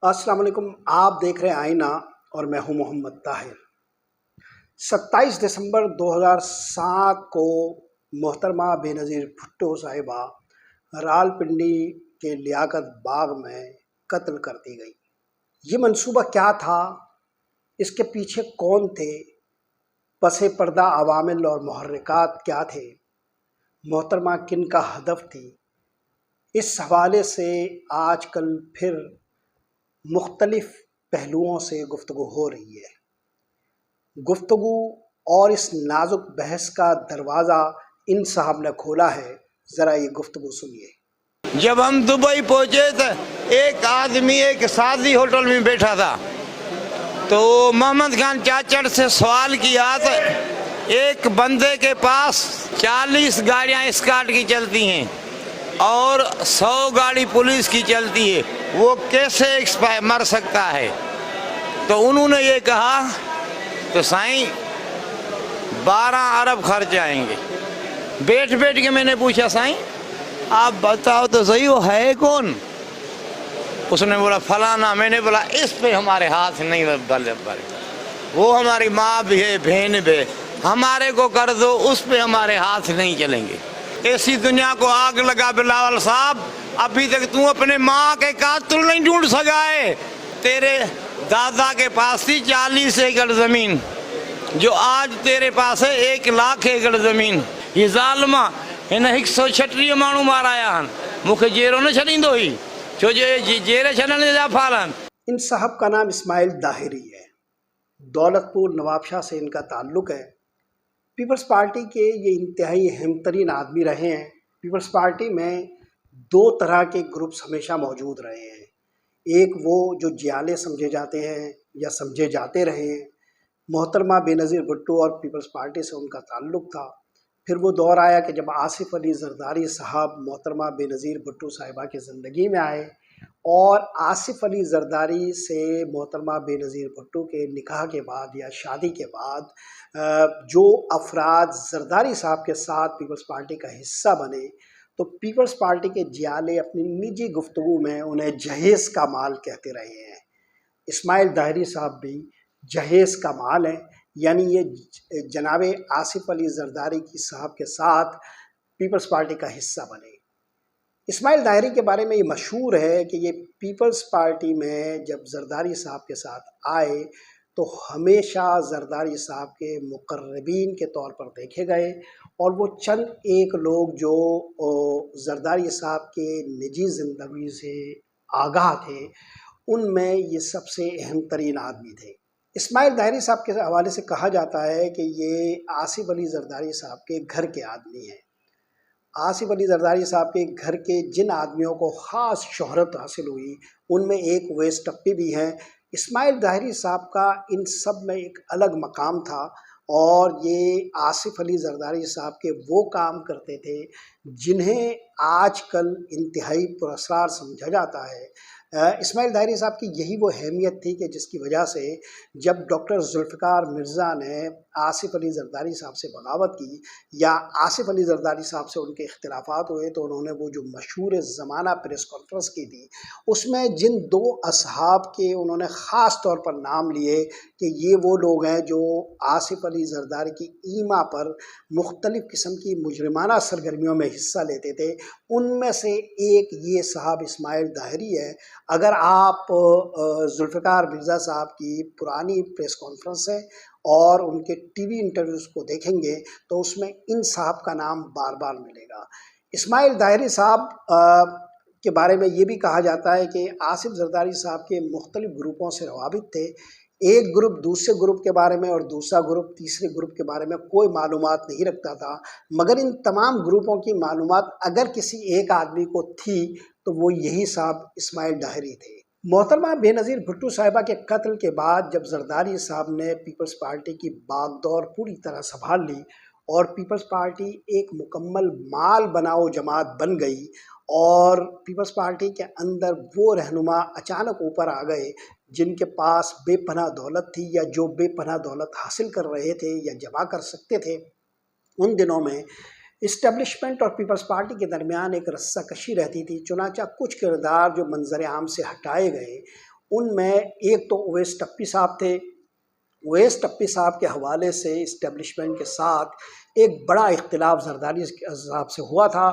अस्सलाम वालेकुम। आप देख रहे हैं आईना और मैं हूं मोहम्मद ताहिर। 27 दिसंबर 2007 को मोहतरमा बेनज़ीर भुट्टो साहिबा रावलपिंडी के लियाकत बाग में कत्ल कर दी गई। ये मंसूबा क्या था, इसके पीछे कौन थे, पसे पर्दा अवामिल और मुहर्रिकात क्या थे, मोहतरमा किन का हदफ थी, इस हवाले से आजकल फिर मुख्तलिफ पहलुओं से गुफ्तगू हो रही है। गुफ्तगू और इस नाजुक बहस का दरवाज़ा इन साहब ने खोला है। ज़रा ये गुफ्तगू सुनिए। जब हम दुबई पहुंचे तो एक आदमी एक शादी होटल में बैठा था, तो मोहम्मद खान चाचड़ से सवाल किया तो एक बंदे के पास 40 गाड़ियां स्कॉट की चलती हैं और 100 गाड़ी पुलिस की चलती है, वो कैसे मर सकता है? तो उन्होंने ये कहा तो साईं 12 अरब खर्च आएंगे। बैठ बैठ के मैंने पूछा, साईं आप बताओ तो सही वो है कौन? उसने बोला फलाना। मैंने बोला इस पे हमारे हाथ नहीं बले, वो हमारी माँ भी है, बहन भी है, हमारे को कर दो, उस पे हमारे हाथ नहीं चलेंगे। ऐसी दुनिया को आग लगा बिलावल साहब, अभी तक तू अपने माँ के कातिल नहीं ढूंढ सका है। तेरे दादा के पास थी 40 एकड़ ज़मीन, जो आज तेरे पास है 1 लाख एकड़ ज़मीन। ये ज़ालिमा हिन 136 माण्हू माराया आहिनि, मूंखे जेरो न छॾींदो ही, छो जे जेरे छॾण जा फालन। इन साहब का नाम इस्माइल दाहिरी है। दौलतपुर नवाबशाह से इनका ताल्लुक़ है। पीपल्स पार्टी के ये इंतहाई अहम तरीन आदमी रहे हैं। पीपल्स पार्टी में 2 तरह के ग्रुप्स हमेशा मौजूद रहे हैं। एक वो जो जियाले समझे जाते हैं या समझे जाते रहे हैं। मोहतरमा बेनज़ीर भुट्टो और पीपल्स पार्टी से उनका ताल्लुक़ था। फिर वो दौर आया कि जब आसिफ अली ज़रदारी साहब मोहतरमा बेनज़ीर भुट्टो साहिबा की ज़िंदगी में आए और आसिफ अली ज़रदारी से मोहतरमा बेनज़ीर भुट्टो के निकाह के बाद या शादी के बाद जो अफराद ज़रदारी साहब के साथ पीपल्स पार्टी का हिस्सा बने, तो पीपल्स पार्टी के जियाले अपनी निजी गुफ्तगू में उन्हें जहेज़ का माल कहते रहे हैं। इस्माइल दाहिरी साहब भी जहेज़ का माल हैं, यानी ये जनाब आसिफ अली ज़रदारी की साहब के साथ पीपल्स पार्टी का हिस्सा बने। इस्माइल दाहिरी के बारे में ये मशहूर है कि ये पीपल्स पार्टी में जब ज़रदारी साहब के साथ आए तो हमेशा ज़रदारी साहब के मुक़र्रबीन के तौर पर देखे गए, और वो चंद एक लोग जो ज़रदारी साहब के निजी ज़िंदगी से आगाह थे, उनमें ये सबसे अहम तरीन आदमी थे। इस्माइल दाहिरी साहब के हवाले से कहा जाता है कि ये आसिफ अली ज़रदारी साहब के घर के आदमी हैं। आसिफ अली ज़रदारी साहब के घर के जिन आदमियों को ख़ास शोहरत हासिल हुई, उनमें एक वेस टप्पी भी हैं। इस्माइल दाहिरी साहब का इन सब में एक अलग मकाम था, और ये आसिफ अली ज़रदारी साहब के वो काम करते थे जिन्हें आजकल इंतहाई पुरअसरार समझा जाता है। इस्माइल दाहिरी साहब की यही वो अहमियत थी कि जिसकी वजह से जब डॉक्टर जुल्फ़िकार मिर्ज़ा ने आसिफ अली ज़रदारी साहब से बगावत की या आसिफ अली ज़रदारी साहब से उनके इख्तिलाफ़ात हुए, तो उन्होंने वो जो मशहूर ज़माना प्रेस कॉन्फ्रेंस की थी, उसमें जिन 2 असहाब के उन्होंने ख़ास तौर पर नाम लिए कि ये वो लोग हैं जो आसिफ अली ज़रदारी की ईमा पर मुख्तलिफ़ किस्म की मुजरिमाना सरगर्मियों में हिस्सा लेते थे, उनमें से एक ये साहब इस्माइल दाहिरी है। अगर आप जुल्फ़िकार मिर्ज़ा साहब की पुरानी प्रेस कॉन्फ्रेंस है और उनके टीवी इंटरव्यूज़ को देखेंगे तो उसमें इन साहब का नाम बार बार मिलेगा। इस्माइल दाहिरी साहब के बारे में ये भी कहा जाता है कि आसिफ ज़रदारी साहब के मुख्तलिफ़ ग्रुपों से रवाबित थे। एक ग्रुप दूसरे ग्रुप के बारे में और दूसरा ग्रुप तीसरे ग्रुप के बारे में कोई मालूमात नहीं रखता था, मगर इन तमाम ग्रुपों की मालूमात अगर किसी एक आदमी को थी तो वो यही साहब इस्माइल दाहिरी थे। मोहतरमा बेनज़ीर भुट्टो साहिबा के कत्ल के बाद जब ज़रदारी साहब ने पीपल्स पार्टी की बागडोर पूरी तरह संभाल ली और पीपल्स पार्टी एक मुकम्मल माल बनाओ जमात बन गई, और पीपल्स पार्टी के अंदर वो रहनुमा अचानक ऊपर आ गए जिनके पास बेपनाह दौलत थी या जो बेपनाह दौलत हासिल कर रहे थे या जमा कर सकते थे। उन दिनों में इस्टेब्लिशमेंट और पीपल्स पार्टी के दरमियान एक रस्सा कशी रहती थी, चुनांचा कुछ किरदार जो मंजर आम से हटाए गए उन में एक तो ओवैस टप्पी साहब थे। ओवैस टप्पी साहब के हवाले से इस्टेब्लिशमेंट के साथ एक बड़ा इख्तिलाफ जरदारी साहब से हुआ था,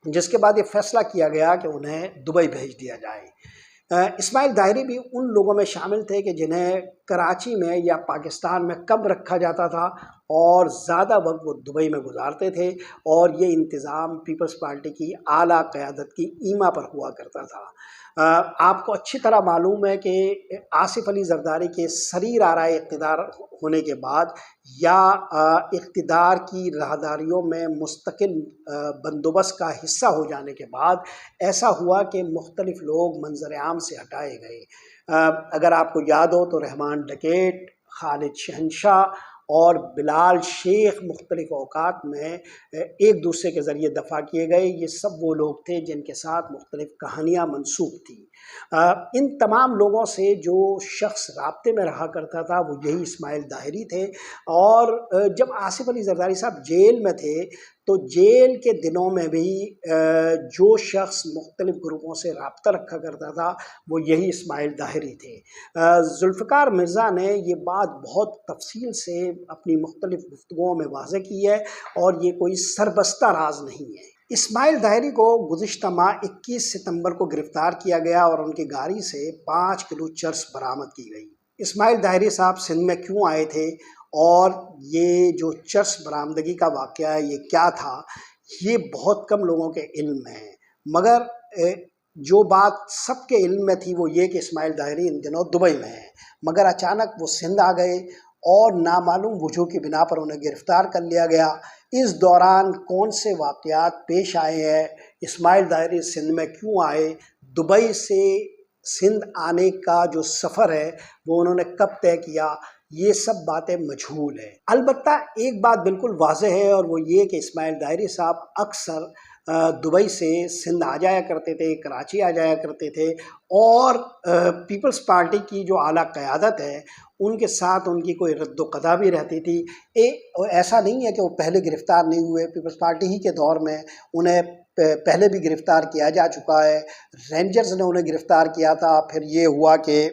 जिसके बाद ये फैसला किया गया कि उन्हें दुबई भेज दिया जाए। इस्माइल दाहरी भी उन लोगों में शामिल थे कि जिन्हें कराची में या पाकिस्तान में कम रखा जाता था और ज़्यादा वक्त वो दुबई में गुजारते थे, और ये इंतज़ाम पीपल्स पार्टी की आला क़यादत की ईमा पर हुआ करता था। आपको अच्छी तरह मालूम है कि आसिफ अली जरदारी के सरीर आराए इक़्तिदार होने के बाद या इक़्तिदार की राहदारियों में मुस्तकिल बंदोबस्त का हिस्सा हो जाने के बाद ऐसा हुआ कि मुख्तलिफ़ लोग मंजर आम से हटाए गए। अगर आपको याद हो तो रहमान डकैत, खालिद शहनशाह और बिलाल शेख मुख्तलिफ़ औकात में एक दूसरे के ज़रिए दफ़ा किए गए। ये सब वो लोग थे जिनके साथ मुख्तलिफ़ कहानियाँ मंसूब थी। इन तमाम लोगों से जो शख्स राब्ते में रहा करता था वो यही इस्माइल दाहरी थे। और जब आसिफ अली जरदारी साहब जेल में थे तो जेल के दिनों में भी जो शख्स मुख्तलिफ़ ग्रुपों से रब्ता रखा करता था वो यही इस्माइल दाहरी थे। जुल्फ़िकार मिर्ज़ा ने ये बात बहुत तफसील से अपनी मुख्तलिफ़ गुफ्तगुओं में वाज़ेह की है और ये कोई सरबस्ता राज नहीं है। इस्माइल दाहरी को गुज़िश्ता माह 21 सितंबर को गिरफ़्तार किया गया और उनकी गाड़ी से 5 किलो चर्स बरामद की गई। इस्माइल दाहरी साहब सिंध में क्यों आए थे और ये जो चर्स बरामदगी का वाक़या है ये क्या था, ये बहुत कम लोगों के इल्म में है। मगर जो बात सबके इल्म में थी वो ये कि इस्माइल दाहरी इन दिनों दुबई में है, मगर अचानक वो सिंध आ गए और नामालूम वजह की बिना पर उन्हें गिरफ़्तार कर लिया गया। इस दौरान कौन से वाक़यात पेश आए हैं, इस्माइल दाहरी सिंध में क्यों आए, दुबई से सिंध आने का जो सफ़र है वो उन्होंने कब तय किया, ये सब बातें मजहूल है। अलबत्ता एक बात बिल्कुल वाज़ेह है और वो ये कि इस्माइल दाहरी साहब अक्सर दुबई से सिंध आ जाया करते थे, कराची आ जाया करते थे और पीपल्स पार्टी की जो आला क़यादत है उनके साथ उनकी कोई रद्द-ओ-क़दा भी रहती थी। ऐसा नहीं है कि वो पहले गिरफ़्तार नहीं हुए, पीपल्स पार्टी ही के दौर में उन्हें पहले भी गिरफ़्तार किया जा चुका है। रेंजर्स ने उन्हें गिरफ़्तार किया था, फिर ये हुआ कि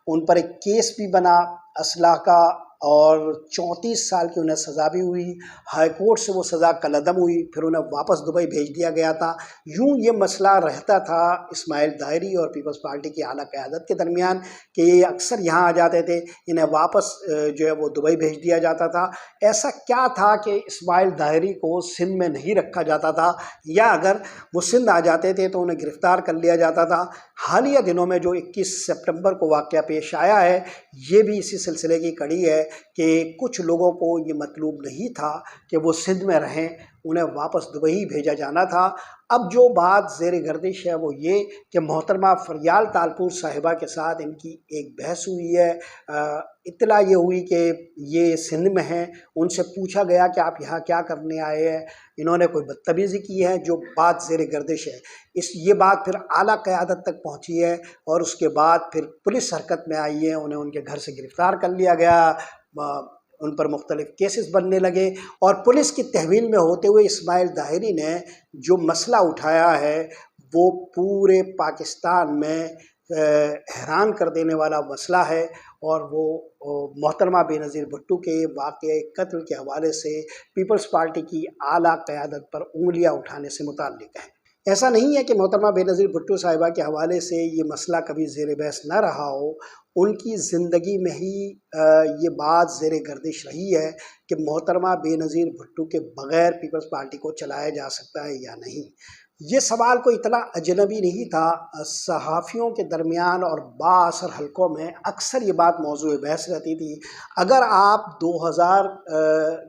उन पर एक केस भी बना असलाह का और 34 साल की उन्हें सज़ा भी हुई। हाई कोर्ट से वो सज़ा कलअदम हुई, फिर उन्हें वापस दुबई भेज दिया गया था। यूँ ये मसला रहता था इस्माइल दाहरी और पीपल्स पार्टी की आला क़यादत के दरमियान कि ये अक्सर यहाँ आ जाते थे, इन्हें वापस जो है वो दुबई भेज दिया जाता था। ऐसा क्या था कि इस्माइल दाहरी को सिंध में नहीं रखा जाता था, या अगर वो सिंध आ जाते थे तो उन्हें गिरफ़्तार कर लिया जाता था। हालिया दिनों में जो 21 सितंबर को वाक़या पेश आया है ये भी इसी सिलसिले की कड़ी है कि कुछ लोगों को ये मतलूब नहीं था कि वो सिंध में रहें, उन्हें वापस दुबई ही भेजा जाना था। अब जो बात ज़ेर गर्दिश है वो ये कि मोहतरमा फरियाल तालपुर साहिबा के साथ इनकी एक बहस हुई है। इत्तला ये हुई कि ये सिंध में हैं, उनसे पूछा गया कि आप यहाँ क्या करने आए हैं, इन्होंने कोई बदतमीज़ी की है, जो बात ज़ेर गर्दिश है। ये बात फिर आला क़यादत तक पहुँची है और उसके बाद फिर पुलिस हरकत में आई है, उन्हें उनके घर से गिरफ़्तार कर लिया गया, उन पर मुख्तलिफ़ केसेस बनने लगे और पुलिस की तहवील में होते हुए इस्माइल दाहरी ने जो मसला उठाया है वो पूरे पाकिस्तान में हैरान कर देने वाला मसला है और वो मोहतरमा बेनज़ीर भुट्टो के वाक़ये कत्ल के हवाले से पीपल्स पार्टी की आला क़यादत पर उंगलियां उठाने से मुताल्लिक़ है। ऐसा नहीं है कि मोहतरमा बेनज़ीर भुट्टो साहिबा के हवाले से ये मसला कभी ज़ेर बहस न रहा हो, उनकी ज़िंदगी में ही ये बात ज़ेर गर्दिश रही है कि मोहतरमा बेनज़ीर भुट्टो के बग़ैर पीपल्स पार्टी को चलाया जा सकता है या नहीं। ये सवाल कोई इतना अजनबी नहीं था। सहाफ़ियों के दरमियान और बाअसर हलकों में अक्सर ये बात मौज़ूए बहस रहती थी। अगर आप 2000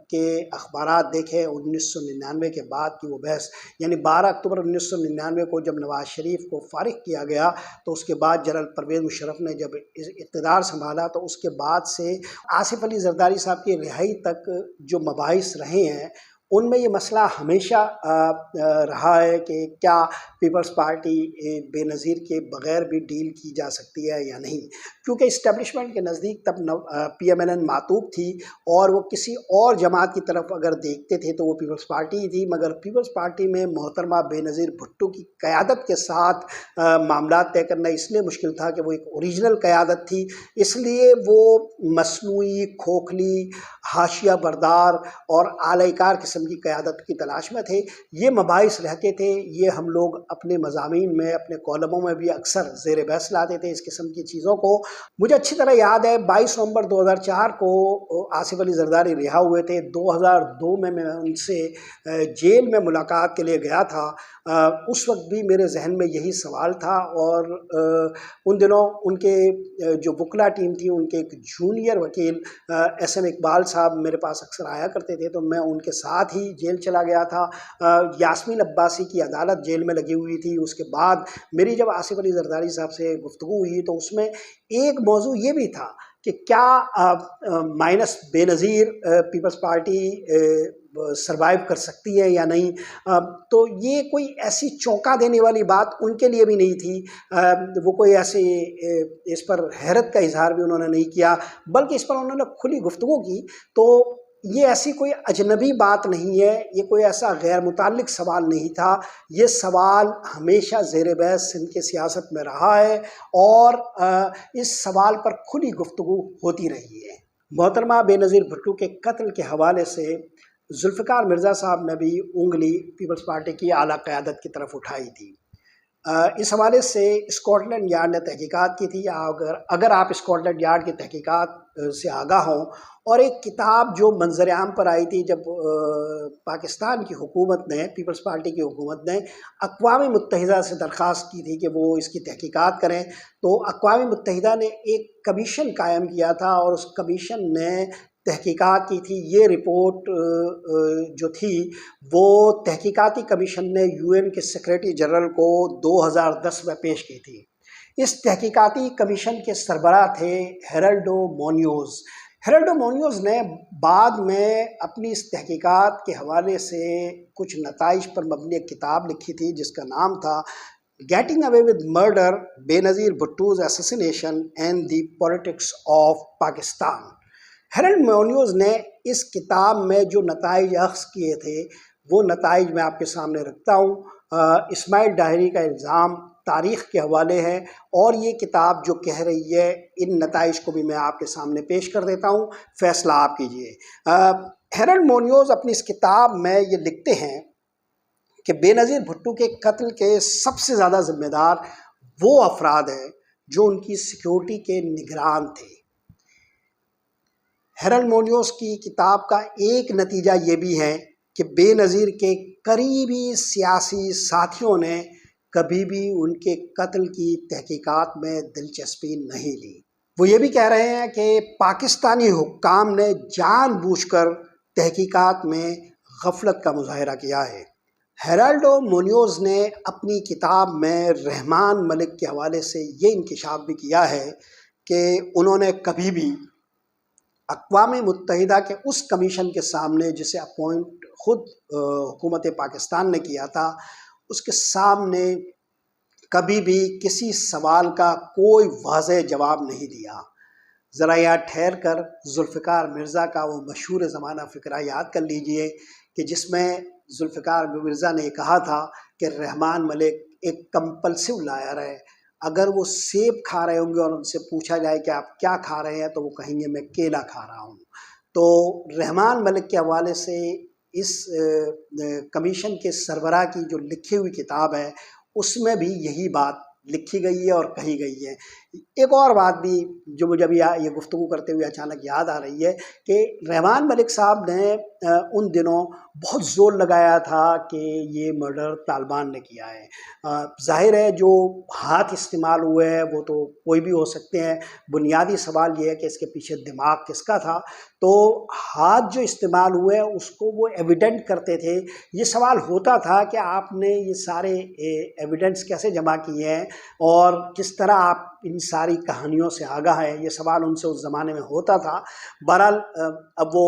के अखबारात देखें 1999 के बाद की वो बहस, यानी 12 अक्टूबर 1999 को जब नवाज़ शरीफ को फ़ारिग किया गया तो उसके बाद जनरल परवेज़ मुशर्रफ ने जब इक़्तिदार संभाला तो उसके बाद से आसिफ अली ज़रदारी साहब की रिहाई तक जो मबाहिस रहे हैं ان میں یہ مسئلہ ہمیشہ رہا ہے کہ کیا پیپلز پارٹی بے نظیر کے بغیر بھی ڈیل کی جا سکتی ہے یا نہیں، کیونکہ اسٹیبلشمنٹ کے نزدیک تب پی ایم ایل این معطوب تھی اور وہ کسی اور جماعت کی طرف اگر دیکھتے تھے تو وہ پیپلز پارٹی ہی تھی، مگر پیپلز پارٹی میں محترمہ بے نظیر بھٹو کی قیادت کے ساتھ معاملات طے کرنا اس لیے مشکل تھا کہ وہ ایک اوریجنل قیادت تھی، اس لیے وہ مصنوعی، کھوکھلی، حاشیہ بردار اور اعلی کار قسم کی قیادت کی تلاش میں تھے۔ یہ مباحث رہتے تھے، یہ ہم لوگ اپنے مضامین میں، اپنے کالموں میں بھی اکثر زیر بحث لاتے تھے اس قسم کی چیزوں کو۔ مجھے اچھی طرح یاد ہے 22 نومبر 2004 کو آصف علی زرداری رہا ہوئے تھے۔ 2002 میں ان سے جیل میں ملاقات کے لیے گیا تھا۔ اس وقت بھی میرے ذہن میں یہی سوال تھا، اور ان دنوں ان کے جو وکلا ٹیم تھی، ان کے ایک جونیئر وکیل ایس ایم اقبال صاحب میرے پاس اکثر آیا کرتے تھے، تو میں ان کے ساتھ ہی جیل چلا گیا تھا۔ یاسمین عباسی کی عدالت جیل میں لگی ہوئی تھی۔ اس کے بعد میری جب آصف علی زرداری صاحب سے گفتگو ہوئی تو اس میں ایک موضوع یہ بھی تھا کہ کیا مائنس بے نظیر پیپلز پارٹی سروائیو کر سکتی ہے یا نہیں۔ تو یہ کوئی ایسی چونکا دینے والی بات ان کے لیے بھی نہیں تھی، وہ کوئی ایسے اس پر حیرت کا اظہار بھی انہوں نے نہیں کیا، بلکہ اس پر انہوں نے کھلی گفتگو کی۔ تو یہ ایسی کوئی اجنبی بات نہیں ہے، یہ کوئی ایسا غیر متعلق سوال نہیں تھا، یہ سوال ہمیشہ زیر بحث سندھ کی سیاست میں رہا ہے، اور اس سوال پر کھلی گفتگو ہوتی رہی ہے۔ محترمہ بے نظیر بھٹو کے قتل کے حوالے سے ذوالفقار مرزا صاحب نے بھی انگلی پیپلز پارٹی کی اعلیٰ قیادت کی طرف اٹھائی تھی۔ اس حوالے سے اسکاٹ لینڈ یارڈ نے تحقیقات کی تھی۔ اگر آپ اسکاٹ لینڈ یارڈ کی تحقیقات سے آگاہ ہوں، اور ایک کتاب جو منظر عام پر آئی تھی جب پاکستان کی حکومت نے، پیپلز پارٹی کی حکومت نے اقوام متحدہ سے درخواست کی تھی کہ وہ اس کی تحقیقات کریں، تو اقوام متحدہ نے ایک کمیشن قائم کیا تھا، اور اس کمیشن نے تحقیقات کی تھی۔ یہ رپورٹ جو تھی وہ تحقیقاتی کمیشن نے یو این کے سیکریٹری جنرل کو 2010 میں پیش کی تھی۔ اس تحقیقاتی کمیشن کے سربراہ تھے ہیرالڈو مونیوز۔ ہیرالڈو مونیوز نے بعد میں اپنی اس تحقیقات کے حوالے سے کچھ نتائج پر مبنی ایک کتاب لکھی تھی جس کا نام تھا getting away with murder, Benazir Bhutto's assassination and the politics of Pakistan. Heraldo Munoz نے اس کتاب میں جو نتائج اخذ کیے تھے وہ نتائج میں آپ کے سامنے رکھتا ہوں۔ اسماعیل ڈاہری کا الزام تاریخ کے حوالے ہے، اور یہ کتاب جو کہہ رہی ہے ان نتائج کو بھی میں آپ کے سامنے پیش کر دیتا ہوں، فیصلہ آپ کیجئے۔ ہیرالڈ مونیوز اپنی اس کتاب میں یہ لکھتے ہیں کہ بے نظیر بھٹو کے قتل کے سب سے زیادہ ذمہ دار وہ افراد ہیں جو ان کی سیکیورٹی کے نگران تھے۔ ہیرالڈ مونیوز کی کتاب کا ایک نتیجہ یہ بھی ہے کہ بے نظیر کے قریبی سیاسی ساتھیوں نے کبھی بھی ان کے قتل کی تحقیقات میں دلچسپی نہیں لی۔ وہ یہ بھی کہہ رہے ہیں کہ پاکستانی حکام نے جان بوجھ کر تحقیقات میں غفلت کا مظاہرہ کیا ہے۔ ہیرالڈو مونیوز نے اپنی کتاب میں رحمان ملک کے حوالے سے یہ انکشاف بھی کیا ہے کہ انہوں نے کبھی بھی اقوام متحدہ کے اس کمیشن کے سامنے جسے اپوائنٹ خود حکومت پاکستان نے کیا تھا، اس کے سامنے کبھی بھی کسی سوال کا کوئی واضح جواب نہیں دیا۔ ذرا یہاں ٹھہر کر ذوالفقار مرزا کا وہ مشہور زمانہ فقرہ یاد کر لیجئے کہ جس میں ذوالفقار مرزا نے کہا تھا کہ رحمان ملک ایک کمپلسیو لائر ہے، اگر وہ سیب کھا رہے ہوں گے اور ان سے پوچھا جائے کہ آپ کیا کھا رہے ہیں تو وہ کہیں گے میں کیلا کھا رہا ہوں۔ تو رحمان ملک کے حوالے سے اس کمیشن کے سربراہ کی جو لکھی ہوئی کتاب ہے اس میں بھی یہی بات لکھی گئی ہے اور کہی گئی ہے۔ ایک اور بات بھی جو مجھے ابھی یہ گفتگو کرتے ہوئے اچانک یاد آ رہی ہے کہ رحمان ملک صاحب نے ان دنوں بہت زور لگایا تھا کہ یہ مرڈر طالبان نے کیا ہے۔ ظاہر ہے جو ہاتھ استعمال ہوئے ہیں وہ تو کوئی بھی ہو سکتے ہیں، بنیادی سوال یہ ہے کہ اس کے پیچھے دماغ کس کا تھا۔ تو ہاتھ جو استعمال ہوئے اس کو وہ ایویڈنٹ کرتے تھے۔ یہ سوال ہوتا تھا کہ آپ نے یہ سارے ایویڈنٹس کیسے جمع کیے ہیں اور کس طرح آپ ان ساری کہانیوں سے آگاہ ہیں، یہ سوال ان سے اس زمانے میں ہوتا تھا۔ بہرحال اب وہ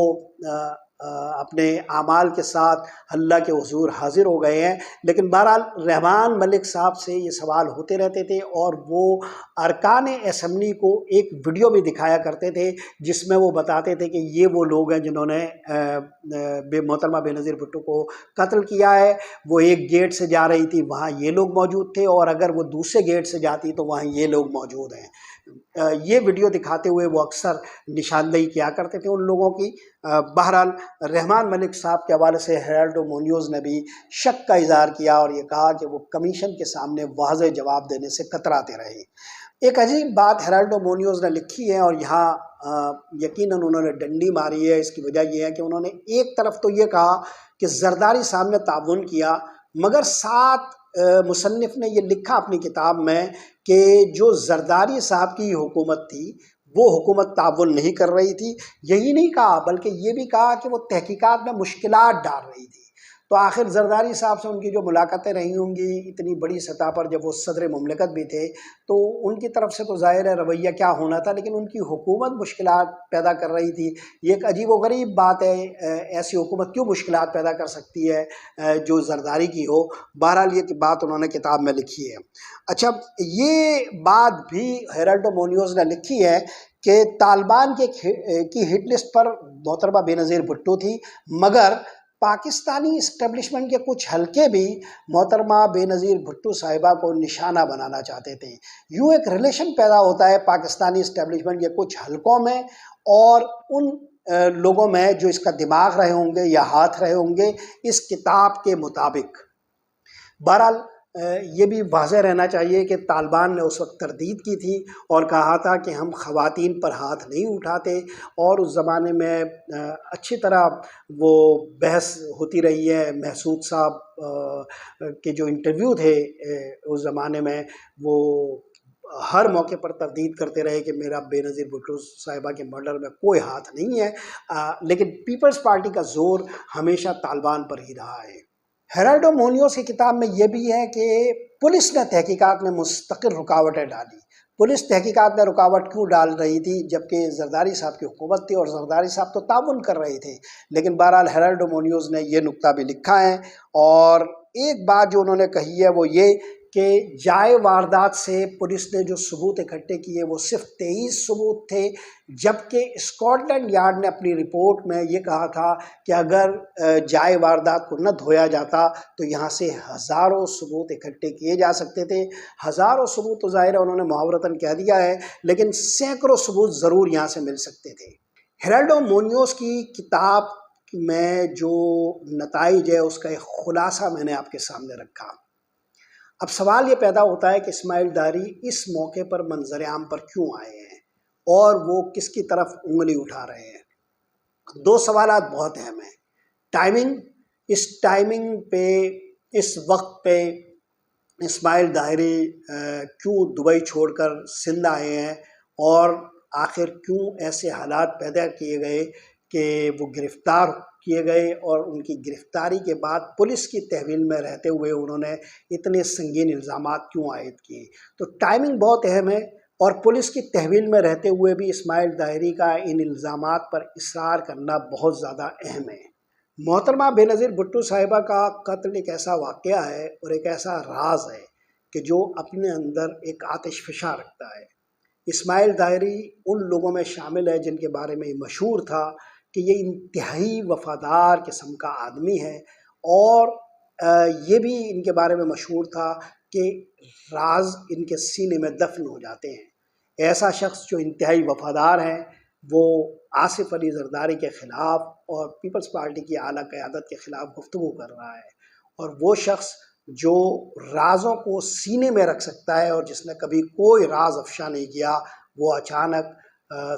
اپنے اعمال کے ساتھ اللہ کے حضور حاضر ہو گئے ہیں. لیکن بہرحال رحمان ملک صاحب سے یہ سوال ہوتے رہتے تھے اور وہ ارکان اسمبلی کو ایک ویڈیو بھی دکھایا کرتے تھے جس میں وہ بتاتے تھے کہ یہ وہ لوگ ہیں جنہوں نے محترمہ بے نظیر بھٹو کو قتل کیا ہے. وہ ایک گیٹ سے جا رہی تھی، وہاں یہ لوگ موجود تھے، اور اگر وہ دوسرے گیٹ سے جاتی تو وہاں یہ لوگ موجود ہیں. یہ ویڈیو دکھاتے ہوئے وہ اکثر نشاندہی کیا کرتے تھے ان لوگوں کی. بہرحال رحمان ملک صاحب کے حوالے سے ہیرالڈو مونیوز نے بھی شک کا اظہار کیا اور یہ کہا کہ وہ کمیشن کے سامنے واضح جواب دینے سے کتراتے رہے. ایک عجیب بات ہیرالڈو مونیوز نے لکھی ہے اور یہاں یقیناً انہوں نے ڈنڈی ماری ہے. اس کی وجہ یہ ہے کہ انہوں نے ایک طرف تو یہ کہا کہ زرداری صاحب نے تعاون کیا، مگر ساتھ مصنف نے یہ لکھا اپنی کتاب میں کہ جو زرداری صاحب کی حکومت تھی وہ حکومت تعاون نہیں کر رہی تھی. یہی نہیں کہا بلکہ یہ بھی کہا کہ وہ تحقیقات میں مشکلات ڈال رہی تھی. تو آخر زرداری صاحب سے ان کی جو ملاقاتیں رہی ہوں گی اتنی بڑی سطح پر، جب وہ صدر مملکت بھی تھے، تو ان کی طرف سے تو ظاہر ہے رویہ کیا ہونا تھا، لیکن ان کی حکومت مشکلات پیدا کر رہی تھی. یہ ایک عجیب و غریب بات ہے، ایسی حکومت کیوں مشکلات پیدا کر سکتی ہے جو زرداری کی ہو. بہرحال یہ بات انہوں نے کتاب میں لکھی ہے. اچھا، یہ بات بھی ہیرالڈو مونیوز نے لکھی ہے کہ طالبان کی ہٹ لسٹ پر محترمہ بے نظیر بھٹو تھی، مگر پاکستانی اسٹیبلشمنٹ کے کچھ حلقے بھی محترمہ بے نظیر بھٹو صاحبہ کو نشانہ بنانا چاہتے تھے. یوں ایک ریلیشن پیدا ہوتا ہے پاکستانی اسٹیبلشمنٹ کے کچھ حلقوں میں اور ان لوگوں میں جو اس کا دماغ رہے ہوں گے یا ہاتھ رہے ہوں گے اس کتاب کے مطابق. بہرحال یہ بھی واضح رہنا چاہیے کہ طالبان نے اس وقت تردید کی تھی اور کہا تھا کہ ہم خواتین پر ہاتھ نہیں اٹھاتے، اور اس زمانے میں اچھی طرح وہ بحث ہوتی رہی ہے. محسود صاحب کے جو انٹرویو تھے اس زمانے میں، وہ ہر موقع پر تردید کرتے رہے کہ میرا بے نظیر بھٹو صاحبہ کے مرڈر میں کوئی ہاتھ نہیں ہے. لیکن پیپلز پارٹی کا زور ہمیشہ طالبان پر ہی رہا ہے. ہیرالڈو مونیوز کی کتاب میں یہ بھی ہے کہ پولیس نے تحقیقات میں مستقل رکاوٹیں ڈالی. پولیس تحقیقات میں رکاوٹ کیوں ڈال رہی تھی جبکہ زرداری صاحب کی حکومت تھی اور زرداری صاحب تو تعاون کر رہے تھے. لیکن بہرحال ہیرالڈو مونیوز نے یہ نقطہ بھی لکھا ہے، اور ایک بات جو انہوں نے کہی ہے وہ یہ کہ جائے واردات سے پولیس نے جو ثبوت اکٹھے کیے وہ صرف 23 ثبوت تھے، جبکہ اسکاٹ لینڈ یارڈ نے اپنی رپورٹ میں یہ کہا تھا کہ اگر جائے واردات کو نہ دھویا جاتا تو یہاں سے ہزاروں ثبوت اکٹھے کیے جا سکتے تھے. ہزاروں ثبوت تو ظاہر ہے انہوں نے محاورتاً کہہ دیا ہے، لیکن سینکڑوں ثبوت ضرور یہاں سے مل سکتے تھے. ہیرالڈو مونیوز کی کتاب میں جو نتائج ہے اس کا ایک خلاصہ میں نے آپ کے سامنے رکھا. اب سوال یہ پیدا ہوتا ہے کہ اسماعیل داری اس موقع پر منظر عام پر کیوں آئے ہیں اور وہ کس کی طرف انگلی اٹھا رہے ہیں. دو سوالات بہت اہم ہیں. ٹائمنگ، اس ٹائمنگ پہ، اس وقت پہ اسماعیل داہری کیوں دبئی چھوڑ کر سندھ آئے ہیں، اور آخر کیوں ایسے حالات پیدا کیے گئے کہ وہ گرفتار کیے گئے، اور ان کی گرفتاری کے بعد پولیس کی تحویل میں رہتے ہوئے انہوں نے اتنے سنگین الزامات کیوں عائد کیے. تو ٹائمنگ بہت اہم ہے، اور پولیس کی تحویل میں رہتے ہوئے بھی اسماعیل داہری کا ان الزامات پر اصرار کرنا بہت زیادہ اہم ہے. محترمہ بے نظیر بھٹو صاحبہ کا قتل ایک ایسا واقعہ ہے اور ایک ایسا راز ہے کہ جو اپنے اندر ایک آتش فشاں رکھتا ہے. اسماعیل داہری ان لوگوں میں شامل ہے جن کے بارے میں مشہور تھا کہ یہ انتہائی وفادار قسم کا آدمی ہے، اور یہ بھی ان کے بارے میں مشہور تھا کہ راز ان کے سینے میں دفن ہو جاتے ہیں. ایسا شخص جو انتہائی وفادار ہے وہ آصف علی زرداری کے خلاف اور پیپلز پارٹی کی اعلیٰ قیادت کے خلاف گفتگو کر رہا ہے، اور وہ شخص جو رازوں کو سینے میں رکھ سکتا ہے اور جس نے کبھی کوئی راز افشا نہیں کیا، وہ اچانک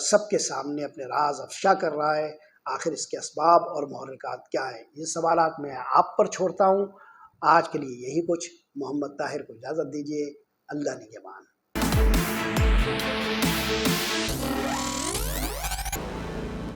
سب کے سامنے اپنے راز افشا کر رہا ہے. آخر اس کے اسباب اور محرکات کیا ہیں؟ یہ سوالات میں آپ پر چھوڑتا ہوں. آج کے لیے یہی کچھ. محمد طاہر کو اجازت دیجیے. اللہ نگہبان.